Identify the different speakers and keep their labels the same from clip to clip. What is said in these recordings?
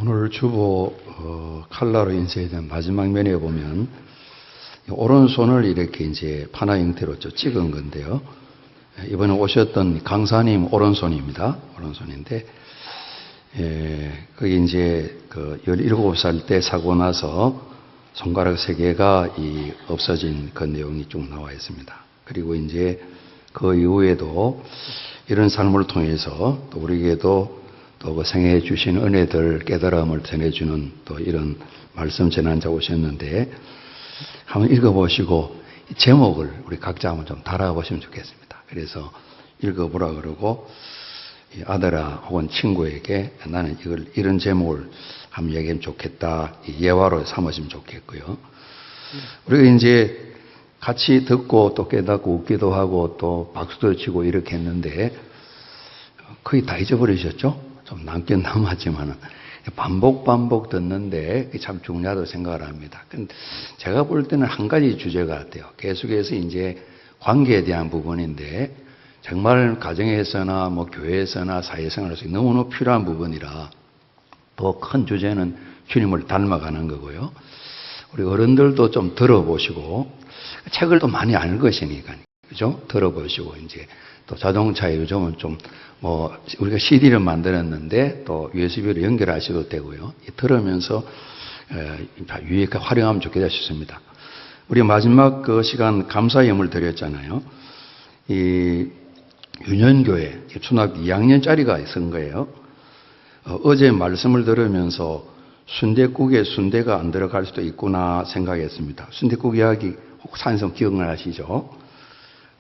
Speaker 1: 오늘 주보 칼라로 인쇄된 마지막 면에 보면 오른손을 이렇게 이제 판화 형태로 찍은 건데요. 이번에 오셨던 강사님 오른손입니다. 오른손인데, 그게 이제 17살 때 사고 나서 손가락 3개가 없어진 그 내용이 쭉 나와 있습니다. 그리고 이제 그 이후에도 이런 삶을 통해서 또 우리에게도 또 그 생애 주신 은혜들 깨달음을 전해주는 또 이런 말씀 전환자 오셨는데, 한번 읽어보시고 제목을 우리 각자 한번 좀 달아보시면 좋겠습니다. 그래서 읽어보라 그러고 아들아 혹은 친구에게 나는 이런 제목을 한번 얘기하면 좋겠다, 예화로 삼으시면 좋겠고요. 우리가 이제 같이 듣고 또 깨닫고 웃기도 하고 또 박수도 치고 이렇게 했는데 거의 다 잊어버리셨죠? 좀 남긴 남았지만은 반복 듣는데 참 중요하다고 생각을 합니다. 근데 제가 볼 때는 한 가지 주제가 같아요. 계속해서 이제 관계에 대한 부분인데 정말 가정에서나 뭐 교회에서나 사회생활에서 너무너무 필요한 부분이라 더 큰 주제는 주님을 닮아가는 거고요. 우리 어른들도 좀 들어보시고 책을 또 많이 알 것이니까 그죠? 들어보시고 이제 또 자동차에 요즘은 좀 우리가 CD를 만들었는데 또 USB로 연결하셔도 되고요. 들으면서 유익하게 활용하면 좋겠다 싶습니다. 우리 마지막 그 시간 감사 예물 드렸잖아요. 이 유년교회 초등학교 2학년짜리가 있은 거예요. 어제 말씀을 들으면서 순댓국에 순대가 안 들어갈 수도 있구나 생각했습니다. 순댓국 이야기 산성 기억나시죠?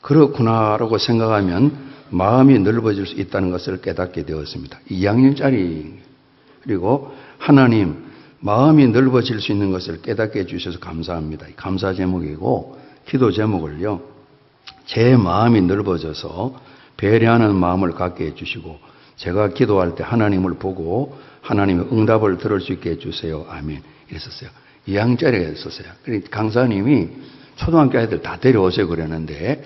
Speaker 1: 그렇구나라고 생각하면 마음이 넓어질 수 있다는 것을 깨닫게 되었습니다. 2학년짜리 그리고 하나님 마음이 넓어질 수 있는 것을 깨닫게 해주셔서 감사합니다. 감사 제목이고 기도 제목을요. 제 마음이 넓어져서 배려하는 마음을 갖게 해주시고 제가 기도할 때 하나님을 보고 하나님의 응답을 들을 수 있게 해주세요. 아멘. 이랬었어요. 2학년짜리가 했었어요. 그러니까 강사님이 초등학교 아이들 다 데려오세요 그랬는데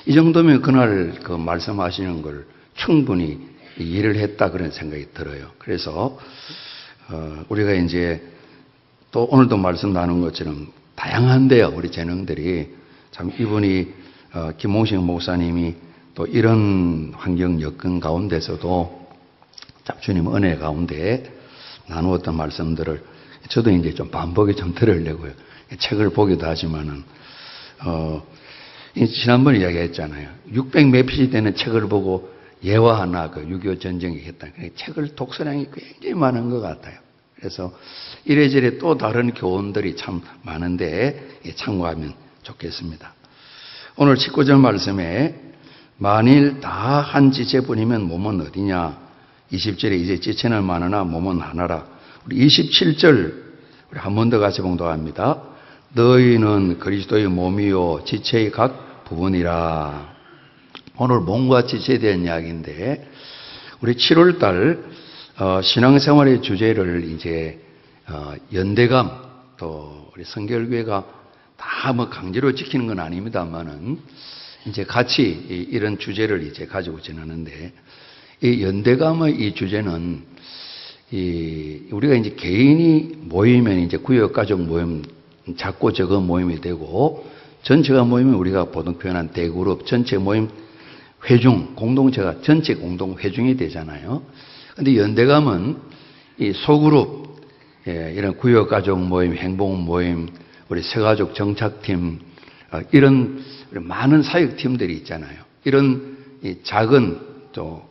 Speaker 1: 이 정도면 그날 그 말씀하시는 걸 충분히 이해를 했다 그런 생각이 들어요. 그래서 우리가 이제 또 오늘도 말씀 나눈 것처럼 다양한데요. 우리 재능들이 참 이분이 김홍식 목사님이 또 이런 환경 여건 가운데서도 참 주님 은혜 가운데 나누었던 말씀들을 저도 이제 좀 반복에 좀 들으려고요. 책을 보기도 하지만은 지난번에 이야기했잖아요. 600 몇 페이지 되는 책을 보고 예화 하나 6.25 전쟁이 했다. 책을 독서량이 굉장히 많은 것 같아요. 그래서 이래저래 또 다른 교훈들이 참 많은데 참고하면 좋겠습니다. 오늘 19절 말씀에 만일 다 한 지체뿐이면 몸은 어디냐. 20절에 이제 지체는 많으나 몸은 하나라. 우리 27절 우리 한 번 더 같이 봉독합니다. 너희는 그리스도의 몸이요 지체의 각 부분이라. 오늘 몸과 지체에 대한 이야기인데 우리 7월달 신앙생활의 주제를 이제 연대감 또 우리 성결교회가 다 강제로 지키는 건 아닙니다만은 이제 같이 이런 주제를 이제 가지고 지나는데 이 연대감의 이 주제는 우리가 이제 개인이 모이면 이제 구역가족 모임 작고 적은 모임이 되고 전체가 모이면 우리가 보통 표현한 대그룹 전체 모임 회중 공동체가 전체 공동 회중이 되잖아요. 그런데 연대감은 이 소그룹 이런 구역가족 모임, 행복 모임, 우리 새가족 정착팀 이런 많은 사역팀들이 있잖아요. 이런 작은 또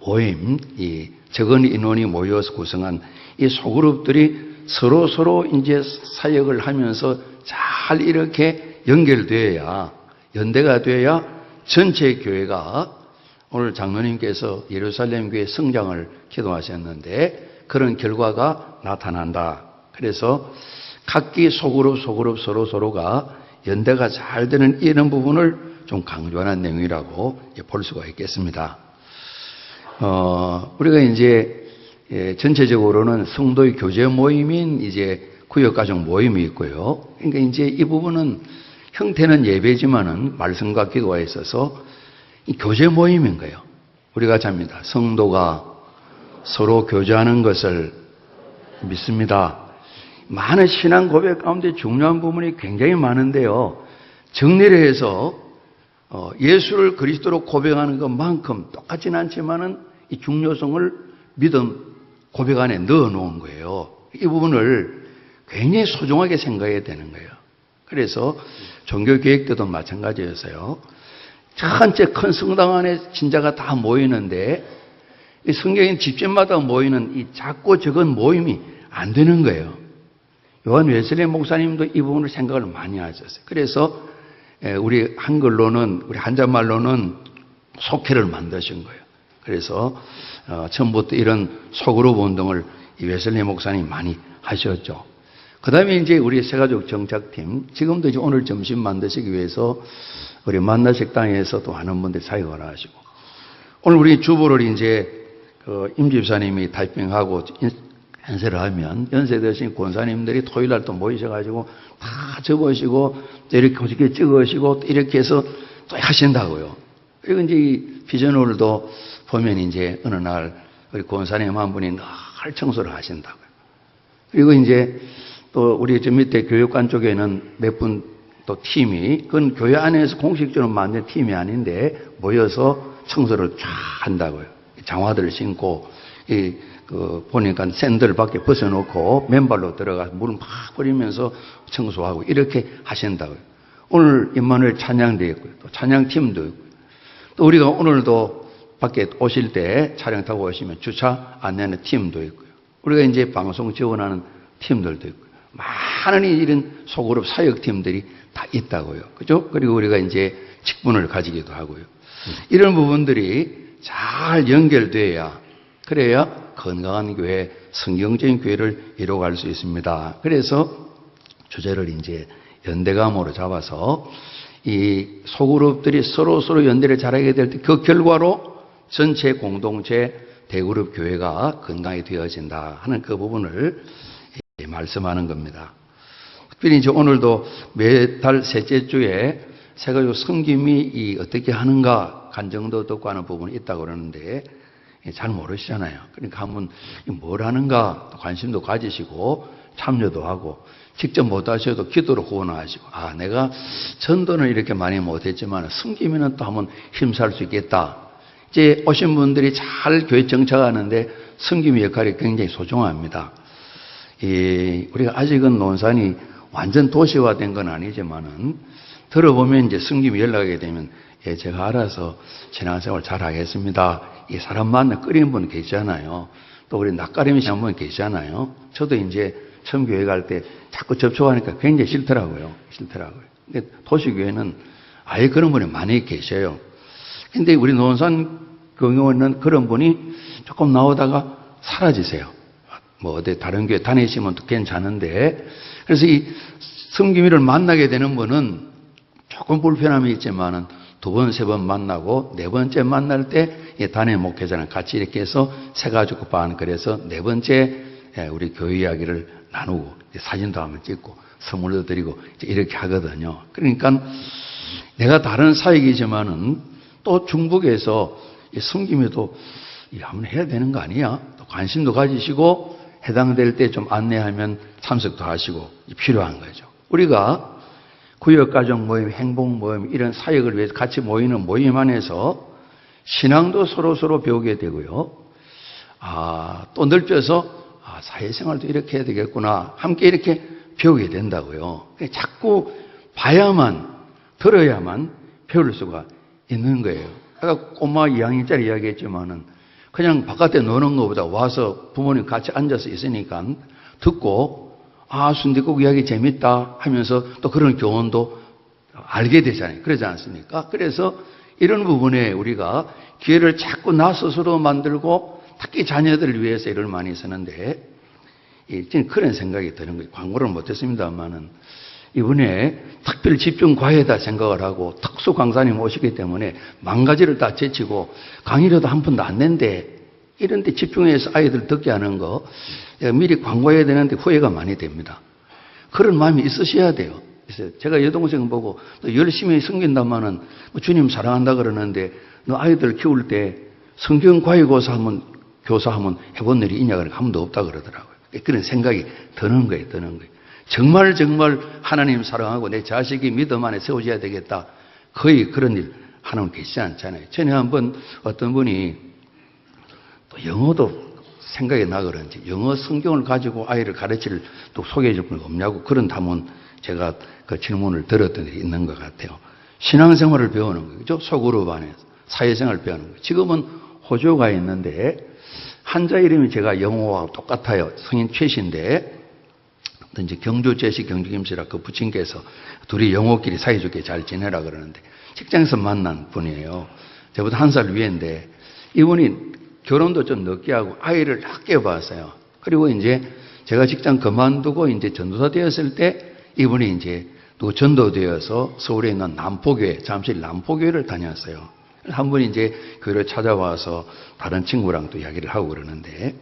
Speaker 1: 모임, 이 적은 인원이 모여서 구성한 이 소그룹들이 서로 이제 사역을 하면서 잘 이렇게 연결되어야 연대가 되어야 전체 교회가 오늘 장로님께서 예루살렘 교회 성장을 기도하셨는데 그런 결과가 나타난다. 그래서 각기 소그룹 서로가 연대가 잘 되는 이런 부분을 좀 강조하는 내용이라고 볼 수가 있겠습니다. 우리가 이제 전체적으로는 성도의 교제 모임인 이제 구역가족 모임이 있고요. 그러니까 이제 이 부분은 형태는 예배지만은 말씀과 기도가 있어서 교제 모임인 거예요. 우리가 잡니다. 성도가 서로 교제하는 것을 믿습니다. 많은 신앙 고백 가운데 중요한 부분이 굉장히 많은데요. 정리를 해서 예수를 그리스도로 고백하는 것만큼 똑같지는 않지만은 이 중요성을 믿음 고백 안에 넣어 놓은 거예요. 이 부분을 굉장히 소중하게 생각해야 되는 거예요. 그래서 종교 계획 때도 마찬가지였어요. 전체 큰 성당 안에 신자가 다 모이는데 이 성경인 집집마다 모이는 이 작고 적은 모임이 안 되는 거예요. 요한 웨슬리 목사님도 이 부분을 생각을 많이 하셨어요. 그래서 우리 한글로는, 우리 한자말로는 속회를 만드신 거예요. 그래서 처음부터 이런 소그룹 운동을 이 웨슬리 목사님이 많이 하셨죠. 그 다음에 이제 우리 새가족 정착팀, 지금도 이제 오늘 점심 만드시기 위해서 우리 만나식당에서 또 많은 분들이 사역을 하시고, 오늘 우리 주보를 이제 임 집사님이 타이핑하고 연세를 하면 연세 드신 권사님들이 토요일 날 또 모이셔가지고 다 적으시고 또 이렇게 어떻게 찍으시고 또 이렇게 해서 또 하신다고요. 그리고 이제 이 비전홀도 보면 이제 어느 날 우리 권사님 한 분이 늘 청소를 하신다고요. 그리고 이제 또 우리 저 밑에 교육관 쪽에는 몇 분 또 팀이, 그건 교회 안에서 공식적으로 만든 팀이 아닌데 모여서 청소를 쫙 한다고요. 장화들을 신고 보니까 샌들 밖에 벗어놓고 맨발로 들어가서 물을 막 뿌리면서 청소하고 이렇게 하신다고요. 오늘 임마누엘 찬양도 있고요. 또 찬양팀도 있고요. 또 우리가 오늘도 밖에 오실 때 차량 타고 오시면 주차 안내하는 팀도 있고요. 우리가 이제 방송 지원하는 팀들도 있고요. 많은 이런 소그룹 사역팀들이 다 있다고요. 그죠? 그리고 우리가 이제 직분을 가지기도 하고요. 이런 부분들이 잘 연결돼야, 그래야 건강한 교회, 성경적인 교회를 이루어갈 수 있습니다. 그래서 주제를 이제 연대감으로 잡아서 이 소그룹들이 서로 연대를 잘하게 될 때 그 결과로 전체 공동체 대그룹 교회가 건강히 되어진다 하는 그 부분을 말씀하는 겁니다. 특별히 이제 오늘도 매달 셋째 주에 새가족 섬김이 어떻게 하는가 간정도 듣고 하는 부분이 있다고 그러는데 잘 모르시잖아요. 그러니까 한번 뭘 하는가 관심도 가지시고 참여도 하고, 직접 못하셔도 기도로 후원하시고, 내가 전도는 이렇게 많이 못했지만 섬기면은 또 한번 힘살 수 있겠다. 이제 오신 분들이 잘 교회 정착하는데 섬김의 역할이 굉장히 소중합니다. 우리가 아직은 논산이 완전 도시화된 건 아니지만은 들어보면 이제 섬김이 연락하게 되면 제가 알아서 신앙생활 잘 하겠습니다. 이 사람 만나 끓이는 분 계시잖아요. 또 우리 낯가림이 한 분 계시잖아요. 저도 이제 처음 교회 갈 때 자꾸 접촉하니까 굉장히 싫더라고요. 근데 도시교회는 아예 그런 분이 많이 계셔요. 근데 우리 논산 경우는 그런 분이 조금 나오다가 사라지세요. 어디 다른 교회 다니시면 또 괜찮은데, 그래서 이 섬김이를 만나게 되는 분은 조금 불편함이 있지만은 두 번, 세 번 만나고 네 번째 만날 때 단임 목회자랑 같이 이렇게 해서 새가족 반, 그래서 네 번째 우리 교회 이야기를 나누고 사진도 한번 찍고 선물도 드리고 이렇게 하거든요. 그러니까 내가 다른 사역이지만은 또 중북에서 섬김에도 한번 해야 되는 거 아니야? 또 관심도 가지시고 해당될 때 좀 안내하면 참석도 하시고 필요한 거죠. 우리가 구역가족 모임, 행복 모임, 이런 사역을 위해서 같이 모이는 모임 안에서 신앙도 서로 배우게 되고요. 또 넓혀서 사회생활도 이렇게 해야 되겠구나. 함께 이렇게 배우게 된다고요. 자꾸 봐야만, 들어야만 배울 수가 있는 거예요. 아까 꼬마 2학년짜리 이야기했지만은 그냥 바깥에 노는 것보다 와서 부모님 같이 앉아서 있으니까 듣고, 순댓국 이야기 재밌다 하면서 또 그런 교훈도 알게 되잖아요. 그러지 않습니까? 그래서 이런 부분에 우리가 기회를 자꾸 나 스스로 만들고, 특히 자녀들을 위해서 일을 많이 쓰는데, 지금 그런 생각이 드는 거예요. 광고를 못했습니다만은 이번에 특별 집중 과외다 생각을 하고 특수 강사님 오시기 때문에 만 가지를 다 제치고 강의료도 한 푼도 안 낸대. 이런 데 집중해서 아이들 듣게 하는 거 미리 광고해야 되는데 후회가 많이 됩니다. 그런 마음이 있으셔야 돼요. 그래서 제가 여동생 보고 너 열심히 섬긴다마는 주님 사랑한다 그러는데 너 아이들 키울 때 성경 과외 교사 한번 해본 일이 있냐 그러니까 한 번도 없다 그러더라고요. 그런 생각이 드는 거예요. 정말 하나님 사랑하고 내 자식이 믿음 안에 세워져야 되겠다. 거의 그런 일 하는 계시지 않잖아요. 전에 한번 어떤 분이 또 영어도 생각이 나 그런지 영어 성경을 가지고 아이를 가르칠 또 소개해 줄 분 없냐고 그런 담은 제가 그 질문을 들었던 일이 있는 것 같아요. 신앙생활을 배우는 거죠. 그죠? 소그룹 안에서 사회생활을 배우는 거예요. 지금은 호주가 있는데 한자 이름이 제가 영어와 똑같아요. 성인 최씨인데 이제 경주제시 경주김씨라 그 부친께서 둘이 영어끼리 사이좋게 잘 지내라 그러는데 직장에서 만난 분이에요. 저보다 1살 위인데 이분이 결혼도 좀 늦게 하고 아이를 학교에 봤어요. 그리고 이제 제가 직장 그만두고 이제 전도사 되었을 때 이분이 이제 또 전도되어서 서울에 있는 남포교회, 잠실 남포교회를 다녔어요. 한 번 이제 교회를 찾아와서 다른 친구랑 또 이야기를 하고 그러는데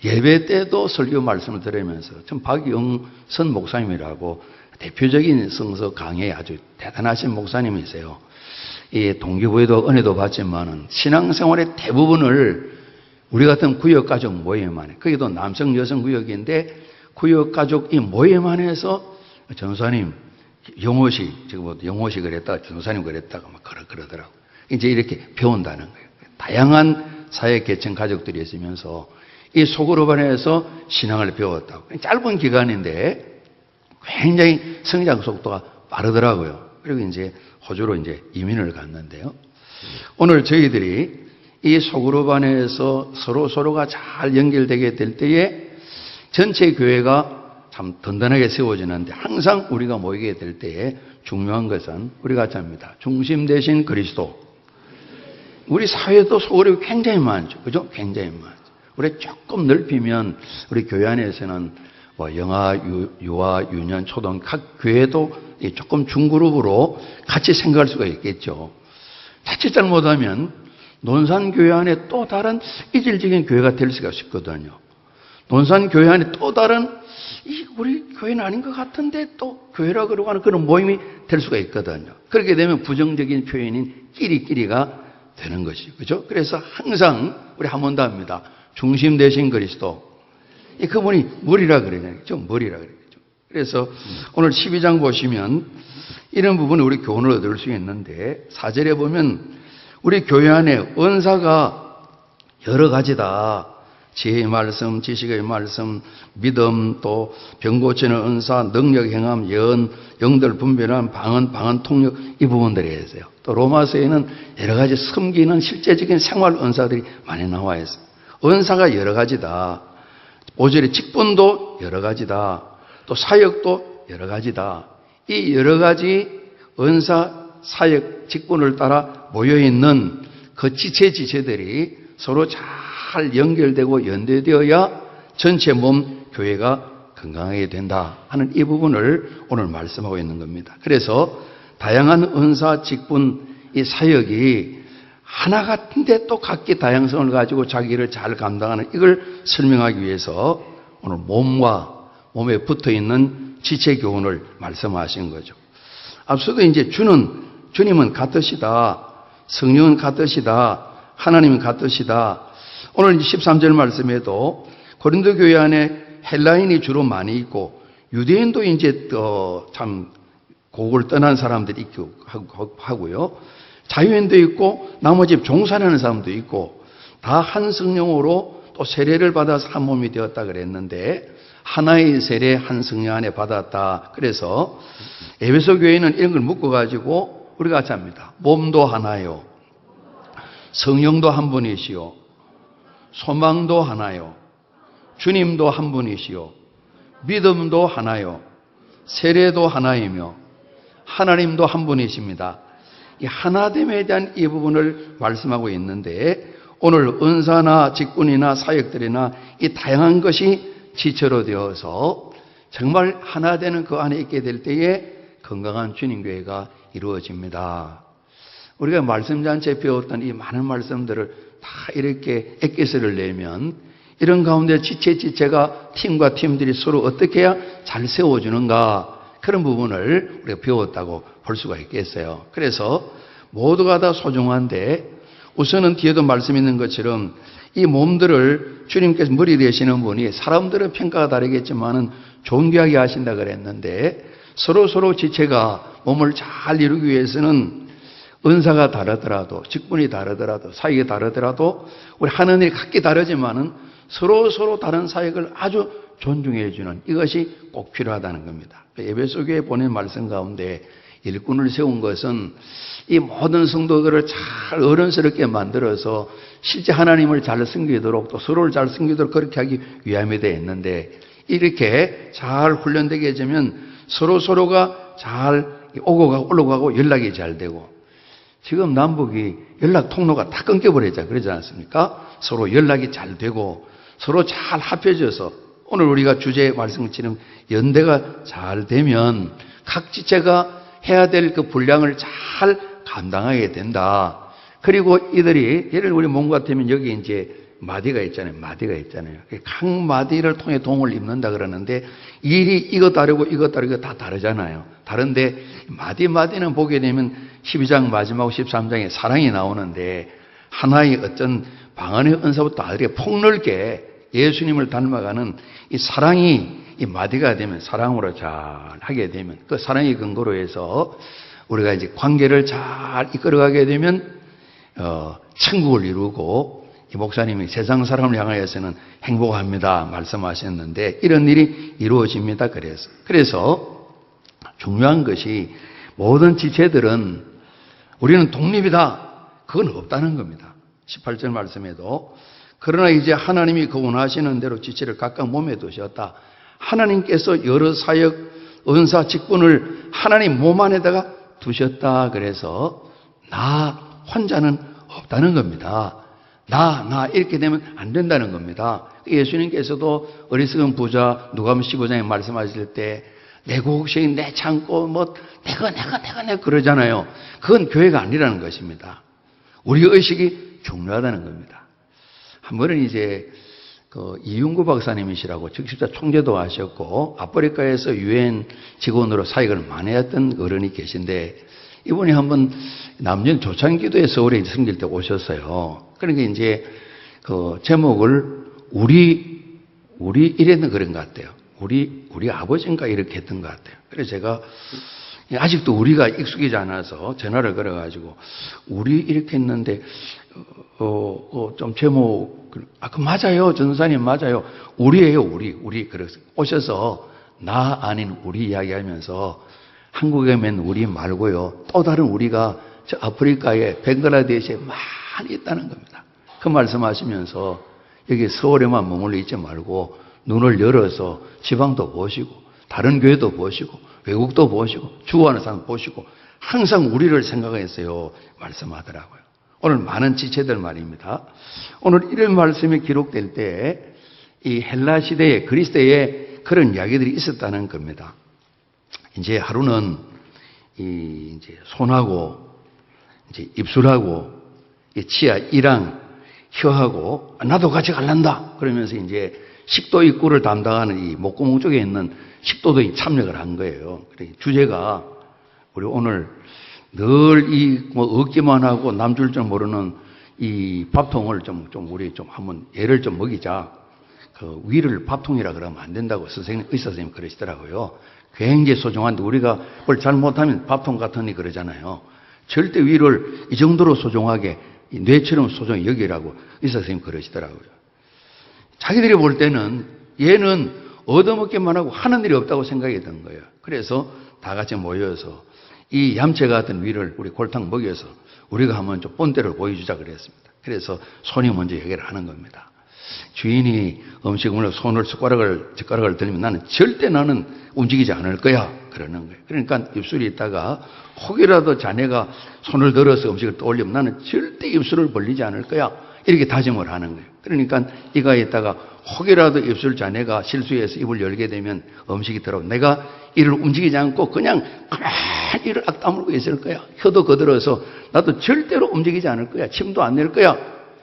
Speaker 1: 예배 때도 설교 말씀을 들으면서 참 박영선 목사님이라고 대표적인 성서 강의 아주 대단하신 목사님이세요. 이 동기부여도 은혜도 받지만은 신앙생활의 대부분을 우리 같은 구역가족 모임 안에, 거기도 남성 여성 구역인데 구역가족 이 모임 안에서 전도사님 영호시, 지금 영호시 그랬다가 전도사님 그랬다가 막 그러더라고. 이제 이렇게 배운다는 거예요. 다양한 사회 계층 가족들이 있으면서 이 소그룹 안에서 신앙을 배웠다고. 짧은 기간인데 굉장히 성장 속도가 빠르더라고요. 그리고 이제 호주로 이제 이민을 갔는데요. 오늘 저희들이 이 소그룹 안에서 서로가 잘 연결되게 될 때에 전체 교회가 참 든든하게 세워지는데 항상 우리가 모이게 될 때에 중요한 것은 우리 같이 합니다. 중심 대신 그리스도. 우리 사회도 소그룹이 굉장히 많죠. 그죠? 굉장히 많죠. 우리 조금 넓히면 우리 교회 안에서는 뭐 영아, 유아, 유년, 초등 각 교회도 조금 중그룹으로 같이 생각할 수가 있겠죠. 자칫 잘못하면 논산교회 안에 또 다른 이질적인 교회가 될 수가 있거든요. 논산교회 안에 또 다른 우리 교회는 아닌 것 같은데 또 교회라 그러고 하는 그런 모임이 될 수가 있거든요. 그렇게 되면 부정적인 표현인 끼리끼리가 되는 것이죠. 그죠? 그래서 항상 우리 한 번 더 합니다. 중심 대신 그리스도. 그분이 머리라 그러냐죠. 머리라 그러죠. 그래서 오늘 12장 보시면 이런 부분에 우리 교훈을 얻을 수 있는데 4절에 보면 우리 교회 안에 은사가 여러 가지다. 지혜의 말씀, 지식의 말씀, 믿음, 또 병 고치는 은사, 능력 행함, 예언, 영들 분별함, 방언 통역 이 부분들이 있어요. 또 로마서에는 여러 가지 섬기는 실제적인 생활 은사들이 많이 나와 있어요. 은사가 여러 가지다. 5절에 직분도 여러 가지다. 또 사역도 여러 가지다. 이 여러 가지 은사, 사역, 직분을 따라 모여있는 그 지체들이 서로 잘 연결되고 연대되어야 전체 몸 교회가 건강하게 된다 하는 이 부분을 오늘 말씀하고 있는 겁니다. 그래서 다양한 은사, 직분, 이 사역이 하나 같은데 또 각기 다양성을 가지고 자기를 잘 감당하는 이걸 설명하기 위해서 오늘 몸과 몸에 붙어있는 지체 교훈을 말씀하신 거죠. 앞서도 이제 주님은 같으시다. 성령은 같으시다. 하나님은 같으시다. 오늘 13절 말씀에도 고린도 교회 안에 헬라인이 주로 많이 있고 유대인도 이제 참 고국을 떠난 사람들이 있고 하고요. 자유인도 있고 나머지 종살이하는 사람도 있고 다 한 성령으로 또 세례를 받아서 한 몸이 되었다 그랬는데 하나의 세례 한 성령 안에 받았다. 그래서 에베소 교회는 이런 걸 묶어가지고 우리가 같이 합니다. 몸도 하나요. 성령도 한 분이시요. 소망도 하나요. 주님도 한 분이시요. 믿음도 하나요. 세례도 하나이며 하나님도 한 분이십니다. 이 하나됨에 대한 이 부분을 말씀하고 있는데 오늘 은사나 직분이나 사역들이나 이 다양한 것이 지체로 되어서 정말 하나 되는 그 안에 있게 될 때에 건강한 주님교회가 이루어집니다. 우리가 말씀잔치에 배웠던 이 많은 말씀들을 다 이렇게 엑기스를 내면 이런 가운데 지체가 팀과 팀들이 서로 어떻게 해야 잘 세워주는가 그런 부분을 우리가 배웠다고 볼 수가 있겠어요. 그래서 모두가 다 소중한데 우선은 뒤에도 말씀 있는 것처럼 이 몸들을 주님께서 머리 되시는 분이 사람들은 평가가 다르겠지만은 존귀하게 하신다 그랬는데 서로 지체가 몸을 잘 이루기 위해서는 은사가 다르더라도 직분이 다르더라도 사역이 다르더라도 우리 하느님이 각기 다르지만은 서로 다른 사역을 아주 존중해 주는 이것이 꼭 필요하다는 겁니다. 에베소 교회에 보낸 말씀 가운데 일꾼을 세운 것은 이 모든 성도들을 잘 어른스럽게 만들어서 실제 하나님을 잘 섬기도록 또 서로를 잘 섬기도록 그렇게 하기 위함이 되어 있는데 이렇게 잘 훈련되게 해주면 서로가 잘 오고 가고 올라가고 연락이 잘 되고 지금 남북이 연락 통로가 다 끊겨버리자 그러지 않습니까? 서로 연락이 잘 되고 서로 잘 합해져서 오늘 우리가 주제 말씀처럼 연대가 잘 되면 각 지체가 해야 될 그 분량을 잘 감당하게 된다. 그리고 이들이 예를 우리 몸 같으면 여기 이제 마디가 있잖아요. 각 마디를 통해 도움을 입는다 그러는데 일이 이거 다르고 다 다르잖아요. 다른데 마디는 보게 되면 12장 마지막 13장에 사랑이 나오는데 하나의 어떤 방언의 은사부터 아들이 폭넓게 예수님을 닮아가는 이 사랑이 이 마디가 되면 사랑으로 잘 하게 되면 그 사랑의 근거로 해서 우리가 이제 관계를 잘 이끌어가게 되면 천국을 이루고 이 목사님이 세상 사람을 향하여서는 행복합니다 말씀하셨는데 이런 일이 이루어집니다. 그래서 중요한 것이 모든 지체들은 우리는 독립이다. 그건 없다는 겁니다. 18절 말씀에도 그러나 이제 하나님이 그 원하시는 대로 지체를 각각 몸에 두셨다. 하나님께서 여러 사역, 은사, 직분을 하나님 몸 안에다가 두셨다. 그래서 나 혼자는 없다는 겁니다. 나 이렇게 되면 안 된다는 겁니다. 예수님께서도 어리석은 부자 누가복음 15장에 말씀하실 때 내 곡식 내 창고 내가 그러잖아요. 그건 교회가 아니라는 것입니다. 우리 의식이 중요하다는 겁니다. 한 번은 이제 이윤구 박사님이시라고 적십자 총재도 하셨고 아프리카에서 유엔 직원으로 사역을 많이 했던 어른이 계신데 이분이 한번 남년 조창기도에 서울에 섬길 때 오셨어요. 그러니까 이제 그 제목을 우리 이랬는 그런 것 같아요. 우리 아버지인가 이렇게 했던 것 같아요. 그래서 제가 아직도 우리가 익숙하지 않아서 전화를 걸어가지고 우리 이렇게 했는데 좀 제목 그 맞아요 전사님 맞아요 우리예요 우리 그래서 오셔서 나 아닌 우리 이야기하면서 한국에 맨 우리 말고요 또 다른 우리가 저 아프리카에 벵글라데시에 많이 있다는 겁니다. 그 말씀하시면서 여기 서울에만 머물러 있지 말고 눈을 열어서 지방도 보시고 다른 교회도 보시고 외국도 보시고 주구하는 사람 보시고 항상 우리를 생각했어요 말씀하더라고요. 오늘 많은 지체들 말입니다. 오늘 이런 말씀이 기록될 때 이 헬라 시대에 그리스도에 그런 이야기들이 있었다는 겁니다. 이제 하루는 이제 손하고 이제 입술하고 치아, 이랑, 혀하고 나도 같이 갈란다 그러면서 이제 식도 입구를 담당하는 이 목구멍 쪽에 있는 식도도 참여를 한 거예요. 주제가 우리 오늘 늘 얻기만 하고 남 줄 줄 모르는 이 밥통을 우리 한번 예를 좀 먹이자. 그 위를 밥통이라 그러면 안 된다고 의사 선생님 그러시더라고요. 굉장히 소중한데 우리가 뭘 잘못하면 밥통 같으니 그러잖아요. 절대 위를 이 정도로 소중하게 뇌처럼 소중히 여기라고 의사 선생님 그러시더라고요. 자기들이 볼 때는 얘는 얻어먹기만 하고 하는 일이 없다고 생각이 든 거예요. 그래서 다 같이 모여서 이 얌체 같은 위를 우리 골탕 먹여서 우리가 한번 좀 본때를 보여주자 그랬습니다. 그래서 손이 먼저 얘기를 하는 겁니다. 주인이 음식을 손을 젓가락을 들면 나는 움직이지 않을 거야 그러는 거예요. 그러니까 입술이 있다가 혹이라도 자네가 손을 들어서 음식을 떠올리면 나는 절대 입술을 벌리지 않을 거야 이렇게 다짐을 하는 거예요. 그러니까 이가 있다가 혹이라도 입술 자네가 실수해서 입을 열게 되면 음식이 들어오고 내가 이를 움직이지 않고 그냥 가만히 이를 악 다물고 있을 거야. 혀도 거들어서 나도 절대로 움직이지 않을 거야. 침도 안 낼 거야.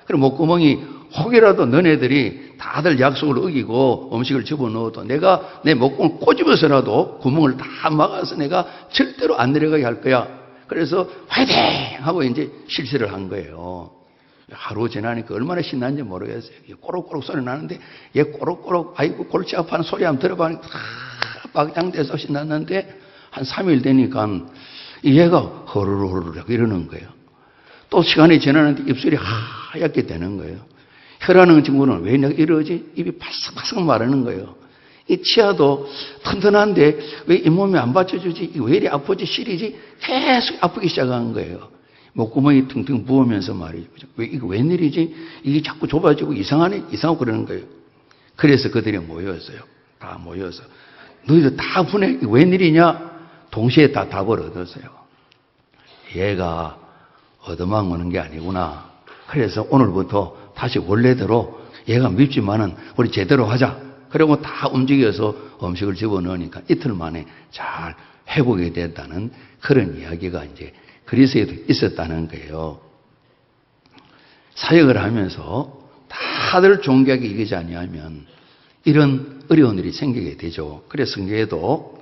Speaker 1: 그럼 목구멍이 혹이라도 너네들이 다들 약속을 어기고 음식을 집어넣어도 내가 내 목구멍을 꼬집어서라도 구멍을 다 막아서 내가 절대로 안 내려가게 할 거야. 그래서 화이팅! 하고 이제 실시를 한 거예요. 하루 지나니까 얼마나 신났는지 모르겠어요. 꼬록꼬록 소리 나는데 얘 꼬록꼬록 아이고 골치 아파하는 소리 한번 들어보니까 박장돼서 신났는데 한 3일 되니까 얘가 허르르르 이러는 거예요. 또 시간이 지나는데 입술이 하얗게 되는 거예요. 혈하는 친구는 왜 내가 이러지? 입이 바삭바삭 마르는 거예요. 이 치아도 튼튼한데 왜 잇몸이 안 받쳐주지? 왜 이리 아프지? 시리지? 계속 아프기 시작한 거예요. 목구멍이 퉁퉁 부으면서 말이죠. 이거 웬일이지? 이게 자꾸 좁아지고 이상하고 그러는 거예요. 그래서 그들이 모였어요. 다 모여서. 너희들 다 분해, 웬일이냐? 동시에 다 답을 얻었어요. 얘가 얻어만 게 아니구나. 그래서 오늘부터 다시 원래대로 얘가 밉지만은 우리 제대로 하자. 그리고 다 움직여서 음식을 집어넣으니까 이틀 만에 잘 회복이 됐다는 그런 이야기가 이제 그리스에도 있었다는 거예요. 사역을 하면서 다들 존귀하게 이기지 아니하면 이런 어려운 일이 생기게 되죠. 그래서 성경에도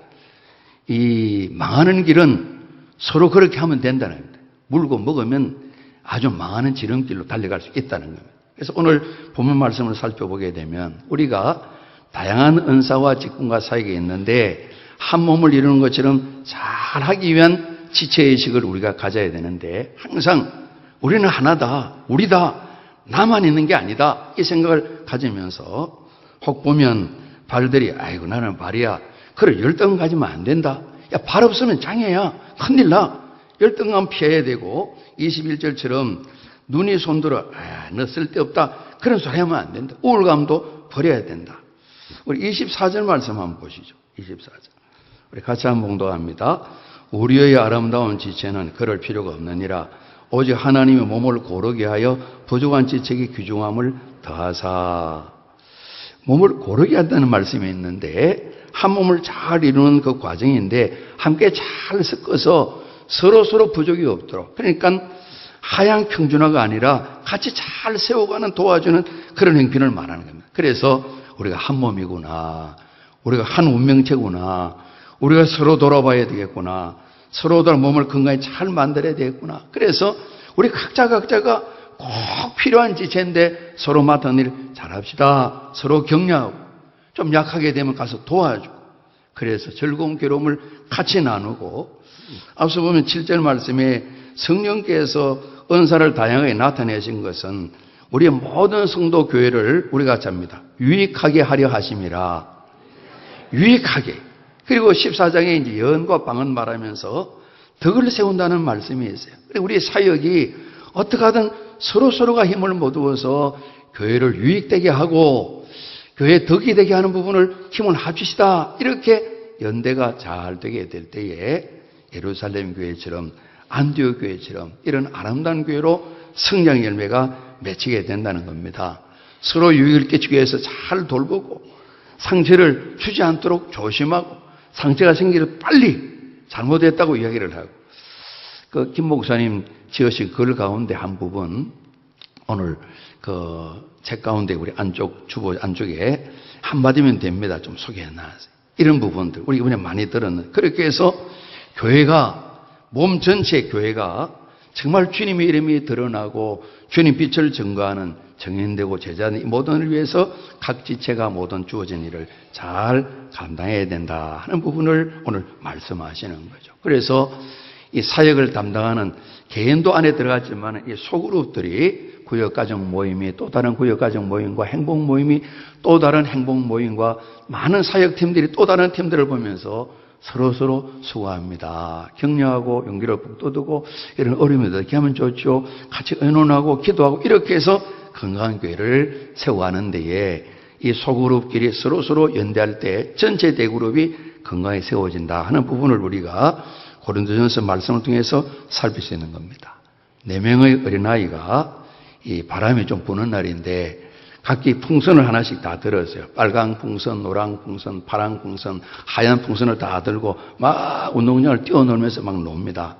Speaker 1: 이 망하는 길은 서로 그렇게 하면 된다는 겁니다. 물고 먹으면 아주 망하는 지름길로 달려갈 수 있다는 겁니다. 그래서 오늘 본문 말씀을 살펴보게 되면 우리가 다양한 은사와 직분과 사역이 있는데 한 몸을 이루는 것처럼 잘 하기 위한 지체의식을 우리가 가져야 되는데 항상 우리는 하나다, 우리다, 나만 있는 게 아니다 이 생각을 가지면서 혹 보면 발들이 아이고 나는 발이야 그래 열등감 가지면 안 된다. 야, 발 없으면 장애야. 큰일 나. 열등감 피해야 되고 21절처럼 눈이 손들어 너 쓸데없다. 그런 소리 하면 안 된다. 우울감도 버려야 된다. 우리 24절 말씀 한번 보시죠. 24절. 우리 같이 한번 봉독합니다. 우리의 아름다운 지체는 그럴 필요가 없느니라. 오직 하나님의 몸을 고르게 하여 부족한 지체의 귀중함을 더하사. 몸을 고르게 한다는 말씀이 있는데 한 몸을 잘 이루는 그 과정인데 함께 잘 섞어서 서로 부족이 없도록 그러니까 하향 평준화가 아니라 같이 잘 세워가는 도와주는 그런 행편을 말하는 겁니다. 그래서 우리가 한 몸이구나. 우리가 한 운명체구나. 우리가 서로 돌아봐야 되겠구나. 서로들 몸을 건강히 잘 만들어야 되겠구나. 그래서 우리 각자가 꼭 필요한 지체인데 서로 맡은 일 잘합시다. 서로 격려하고 좀 약하게 되면 가서 도와주고 그래서 즐거운 괴로움을 같이 나누고 앞서 보면 7절 말씀에 성령께서 은사를 다양하게 나타내신 것은 우리의 모든 성도 교회를 우리가 잡니다. 유익하게 하려 하심이라. 유익하게. 그리고 14장에 이제 예언과 방언 말하면서 덕을 세운다는 말씀이 있어요. 우리 사역이 어떻게 하든 서로가 힘을 모두어서 교회를 유익되게 하고 교회에 덕이 되게 하는 부분을 힘을 합치시다. 이렇게 연대가 잘 되게 될 때에 예루살렘 교회처럼 안디옥 교회처럼 이런 아름다운 교회로 성장 열매가 맺히게 된다는 겁니다. 서로 유익을 끼치기 위해서 잘 돌보고 상처를 주지 않도록 조심하고 상처가 생기면 빨리 잘못했다고 이야기를 하고 그 김 목사님 지으신 글 가운데 한 부분 오늘 그 책 가운데 우리 안쪽 주보 안쪽에 한마디면 됩니다. 좀 소개해 놨어요. 이런 부분들 우리 이번에 많이 들었는데 그렇게 해서 교회가 몸 전체의 교회가 정말 주님의 이름이 드러나고 주님 빛을 증거하는 정인되고 제자는 이 모든 을 위해서 각 지체가 모든 주어진 일을 잘 감당해야 된다 하는 부분을 오늘 말씀하시는 거죠. 그래서 이 사역을 담당하는 개인도 안에 들어갔지만 이 소그룹들이 구역가정 모임이 또 다른 구역가정 모임과 행복 모임이 또 다른 행복 모임과 많은 사역팀들이 또 다른 팀들을 보면서 서로 수고합니다. 격려하고 용기를 북돋우고 이런 어려움이 어떻게 하면 좋죠. 같이 의논하고 기도하고 이렇게 해서 건강한 교회를 세워가는 데에 이 소그룹끼리 서로 연대할 때 전체 대그룹이 건강히 세워진다 하는 부분을 우리가 고린도전서 말씀을 통해서 살필 수 있는 겁니다. 4명의 어린아이가 이 바람이 좀 부는 날인데 각기 풍선을 하나씩 다 들었어요. 빨강 풍선, 노랑 풍선, 파랑 풍선, 하얀 풍선을 다 들고 막 운동장을 뛰어놀면서 막 놉니다.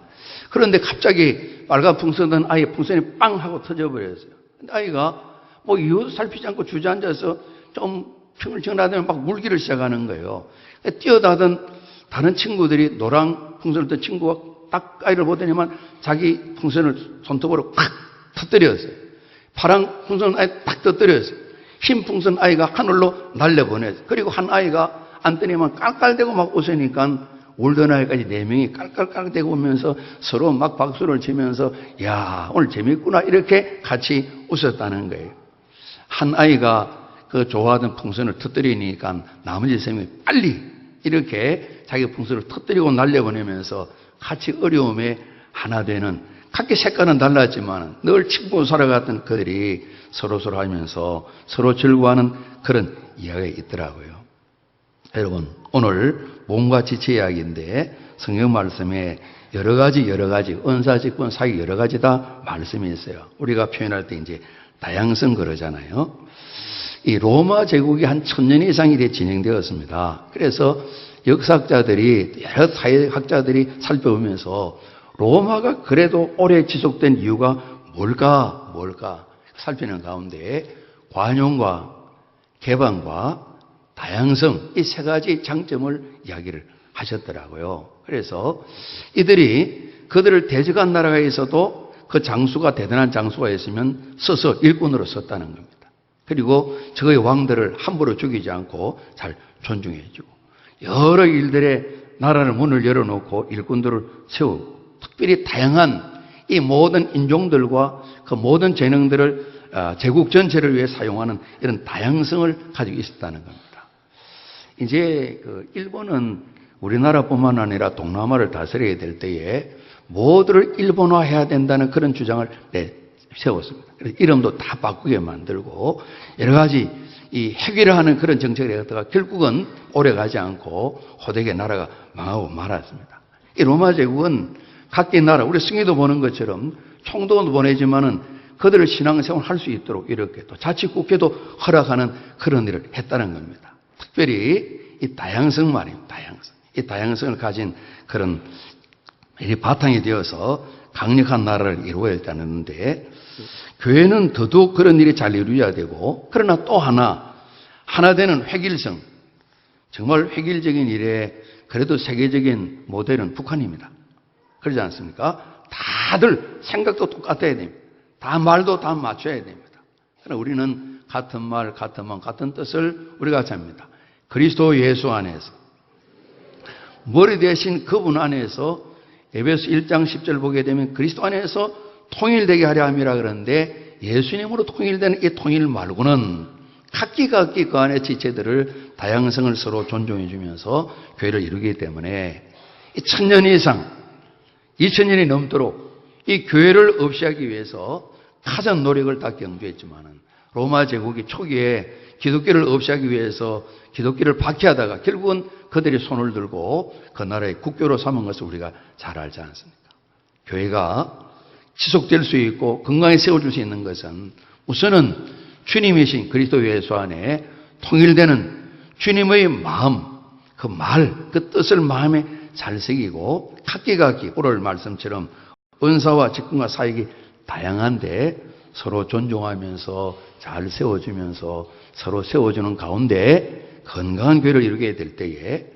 Speaker 1: 그런데 갑자기 빨간 풍선 든 아이의 풍선이 빵 하고 터져버렸어요. 근데 아이가 뭐 이유도 살피지 않고 주저앉아서 좀 핑글핑글하더니 막 물기를 시작하는 거예요. 뛰어다던 다른 친구들이 노랑 풍선을 든 친구가 딱 아이를 보더니만 자기 풍선을 손톱으로 팍 터뜨렸어요. 파랑 풍선 아이 딱 터뜨렸어요. 흰 풍선 아이가 하늘로 날려보냈어요. 그리고 한 아이가 안더니만 깔깔대고 막 웃으니까 울던 아이까지 4명이 깔깔깔대고 오면서 서로 막 박수를 치면서 야, 오늘 재밌구나 이렇게 같이 웃었다는 거예요. 한 아이가 그 좋아하던 풍선을 터뜨리니까 나머지 3명이 빨리 이렇게 자기 풍선을 터뜨리고 날려보내면서 같이 어려움에 하나 되는, 각기 색깔은 달랐지만 늘 친구 살아갔던 그들이 서로 하면서 서로 즐거워하는 그런 이야기가 있더라고요. 여러분, 오늘 몸과 지체 이야기인데 성경 말씀에 여러 가지 은사, 직분, 사역 여러 가지 다 말씀이 있어요. 우리가 표현할 때 이제 다양성 그러잖아요. 이 로마 제국이 한 1000년 이상이 진행되었습니다. 그래서 역사학자들이, 여러 사회학자들이 살펴보면서 로마가 그래도 오래 지속된 이유가 뭘까 살피는 가운데 관용과 개방과 다양성, 이 3가지 장점을 이야기를 하셨더라고요. 그래서 이들이 그들을 대적한 나라가 있어도 그 장수가 대단한 장수가 있으면 서서 일꾼으로 썼다는 겁니다. 그리고 저의 왕들을 함부로 죽이지 않고 잘 존중해주고 여러 일들에 나라를 문을 열어놓고 일꾼들을 세우고 특별히 다양한 이 모든 인종들과 그 모든 재능들을 제국 전체를 위해 사용하는 이런 다양성을 가지고 있었다는 겁니다. 이제 그 일본은 우리나라뿐만 아니라 동남아를 다스려야 될 때에 모두를 일본화해야 된다는 그런 주장을 세웠습니다. 그래서 이름도 다 바꾸게 만들고 여러 가지 이 해결하는 그런 정책을 해갔다가 결국은 오래 가지 않고 호되게 나라가 망하고 말았습니다. 이 로마 제국은 각기 나라, 우리 승희도 보는 것처럼 총독도 보내지만은 그들을 신앙생활 할 수 있도록 이렇게 또 자치국회도 허락하는 그런 일을 했다는 겁니다. 특별히 이 다양성 말입니다. 다양성. 이 다양성을 가진 그런 이 바탕이 되어서 강력한 나라를 이루어야 했다는데 교회는 더더욱 그런 일이 잘 이루어야 되고, 그러나 또 하나 되는 획일성, 정말 획일적인 일에 그래도 세계적인 모델은 북한입니다. 그러지 않습니까? 다들 생각도 똑같아야 됩니다. 다 말도 다 맞춰야 됩니다. 그러나 우리는 같은 말, 같은 마음, 같은 뜻을 우리가 잡니다. 그리스도 예수 안에서 머리 대신 그분 안에서 에베소 1장 10절 보게 되면 그리스도 안에서 통일되게 하려 함이라 그러는데 예수님으로 통일되는 이 통일 말고는 각기 그 안의 지체들을 다양성을 서로 존중해 주면서 교회를 이루기 때문에 1000년 이상 2000년이 넘도록 이 교회를 없이 하기 위해서 가장 노력을 다 경주했지만은 로마 제국이 초기에 기독교를 없이 하기 위해서 기독교를 박해하다가 결국은 그들이 손을 들고 그 나라의 국교로 삼은 것을 우리가 잘 알지 않습니까? 교회가 지속될 수 있고 건강히 세워줄 수 있는 것은 우선은 주님이신 그리스도 예수 안에 통일되는 주님의 마음, 그 말, 그 뜻을 마음에 잘 새기고 각기 오늘 말씀처럼 은사와 직분과 사역이 다양한데 서로 존중하면서 잘 세워주면서 서로 세워주는 가운데 건강한 교회를 이루게 될 때에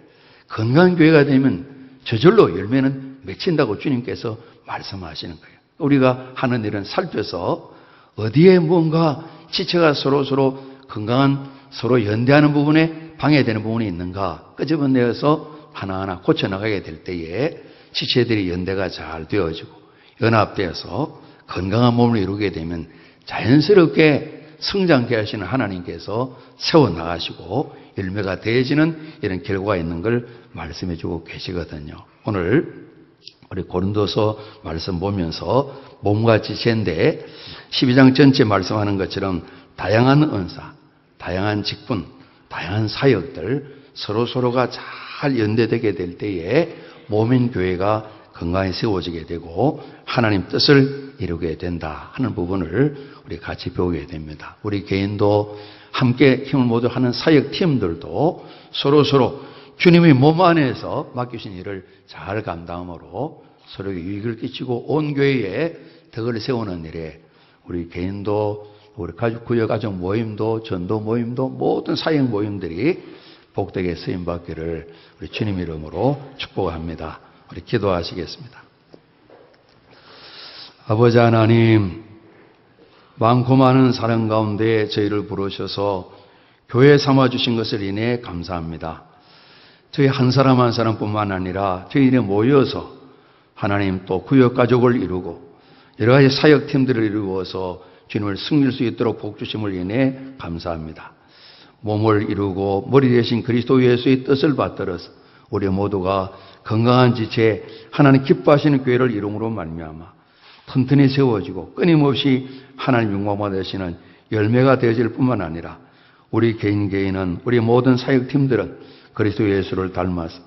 Speaker 1: 건강한 교회가 되면 저절로 열매는 맺힌다고 주님께서 말씀하시는 거예요. 우리가 하는 일은 살펴서 어디에 뭔가 지체가 서로 건강한 서로 연대하는 부분에 방해되는 부분이 있는가 끄집어내어서 하나하나 고쳐나가게 될 때에 지체들이 연대가 잘 되어지고 연합되어서 건강한 몸을 이루게 되면 자연스럽게 성장케 하시는 하나님께서 세워나가시고 열매가 되어지는 이런 결과가 있는 걸 말씀해 주고 계시거든요. 오늘 우리 고린도서 말씀 보면서 몸과 지체인데 12장 전체 말씀하는 것처럼 다양한 은사, 다양한 직분, 다양한 사역들 서로가 잘 연대되게 될 때에 몸인 교회가 건강히 세워지게 되고 하나님 뜻을 이루게 된다 하는 부분을 우리 같이 배우게 됩니다. 우리 개인도 함께 힘을 모두 하는 사역팀들도 서로 주님의 몸 안에서 맡기신 일을 잘 감당함으로 서로에게 유익을 끼치고 온 교회에 덕을 세우는 일에 우리 개인도 우리 구역 가정 모임도 전도 모임도 모든 사역 모임들이 복되게 쓰임받기를 우리 주님 이름으로 축복합니다. 우리 기도하시겠습니다. 아버지 하나님, 많고 많은 사랑 가운데 저희를 부르셔서 교회 삼아주신 것을 인해 감사합니다. 저희 한 사람 한 사람뿐만 아니라 저희들이 모여서 하나님 또 구역가족을 이루고 여러 가지 사역팀들을 이루어서 주님을 승리할 수 있도록 복주심을 인해 감사합니다. 몸을 이루고 머리 대신 그리스도 예수의 뜻을 받들어서 우리 모두가 건강한 지체 하나님 기뻐하시는 교회를 이rum으로 말미암아 튼튼히 세워지고 끊임없이 하나님 영광받으시는 열매가 되어질 뿐만 아니라 우리 개인은 우리 모든 사역팀들은 그리스도 예수를 닮아서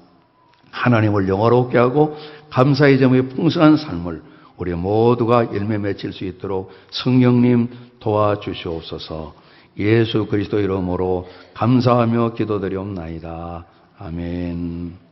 Speaker 1: 하나님을 영화롭게 하고 감사의 점의 풍성한 삶을 우리 모두가 열매 맺힐 수 있도록 성령님 도와주시옵소서. 예수 그리스도 이름으로 감사하며 기도드리옵나이다. 아멘.